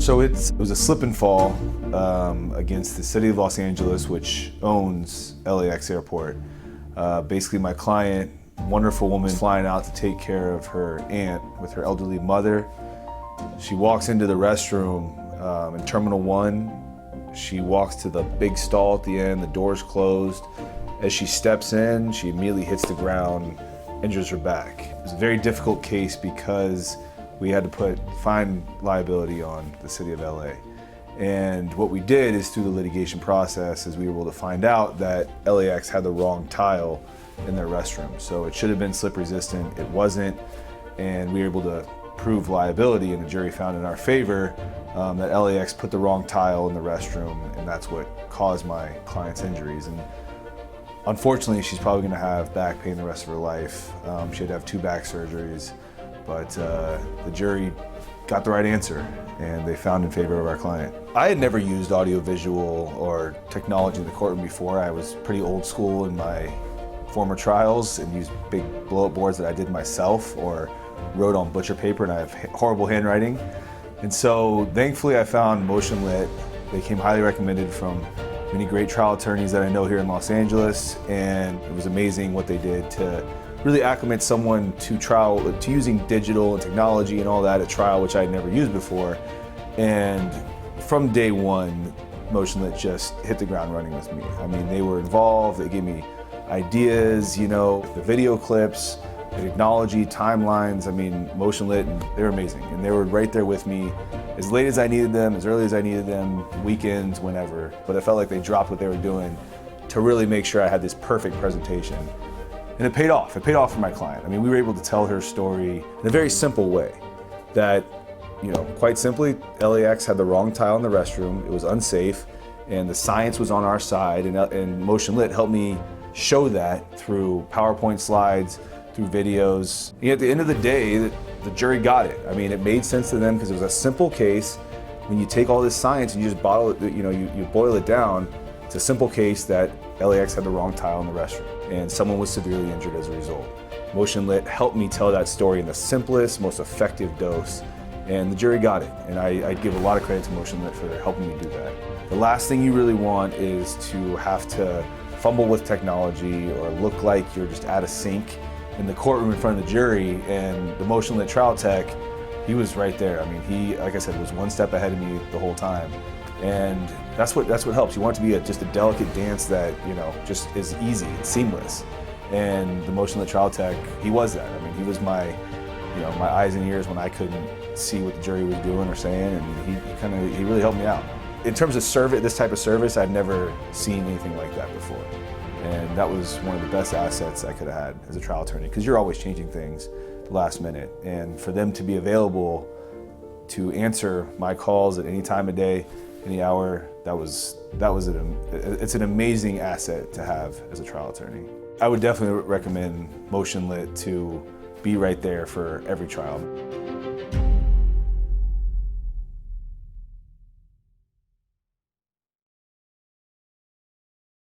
So it was a slip and fall against the city of Los Angeles, which owns LAX Airport. Basically, my client, wonderful woman, flying out to take care of her aunt with her elderly mother. She walks into the restroom in Terminal 1. She walks to the big stall at the end, the door's closed. As she steps in, she immediately hits the ground, injures her back. It was a very difficult case because we had to put fine liability on the city of LA. And what we did is through the litigation process is we were able to find out that LAX had the wrong tile in their restroom. So it should have been slip resistant, it wasn't, and we were able to prove liability, and the jury found in our favor that LAX put the wrong tile in the restroom, and that's what caused my client's injuries. And unfortunately, she's probably gonna have back pain the rest of her life. She had to have 2 back surgeries, but the jury got the right answer, and they found in favor of our client. I had never used audiovisual or technology in the courtroom before. I was pretty old school in my former trials and used big blow-up boards that I did myself or wrote on butcher paper, and I have horrible handwriting. And so thankfully I found MotionLit. They came highly recommended from many great trial attorneys that I know here in Los Angeles, and it was amazing what they did to really acclimate someone to trial, to using digital and technology and all that at trial, which I had never used before. And from day one, MotionLit just hit the ground running with me. I mean, they were involved, they gave me ideas, you know, the video clips, the technology, timelines. I mean, MotionLit, they were amazing. And they were right there with me as late as I needed them, as early as I needed them, weekends, whenever. But I felt like they dropped what they were doing to really make sure I had this perfect presentation. And it paid off. It paid off for my client. I mean, we were able to tell her story in a very simple way that, you know, quite simply, LAX had the wrong tile in the restroom. It was unsafe, and the science was on our side, and MotionLit helped me show that through PowerPoint slides, through videos. And at the end of the day, the jury got it. I mean, it made sense to them because it was a simple case. When you take all this science and you just bottle it, you know, you boil it down, it's a simple case that LAX had the wrong tile in the restroom, and someone was severely injured as a result. MotionLit helped me tell that story in the simplest, most effective dose, and the jury got it. And I give a lot of credit to MotionLit for helping me do that. The last thing you really want is to have to fumble with technology or look like you're just out of sync in the courtroom in front of the jury. And the MotionLit trial tech, he was right there. I mean, he, like I said, was one step ahead of me the whole time. And that's what helps. You want it to be just a delicate dance that, you know, just is easy, it's seamless. And the MotionLit trial tech, he was that. I mean, he was my, you know, my eyes and ears when I couldn't see what the jury was doing or saying, and he really helped me out. In terms of service, this type of service, I'd never seen anything like that before. And that was one of the best assets I could have had as a trial attorney, because you're always changing things last minute. And for them to be available to answer my calls at any time of day, any hour, it's an amazing asset to have as a trial attorney. I would definitely recommend MotionLit to be right there for every trial.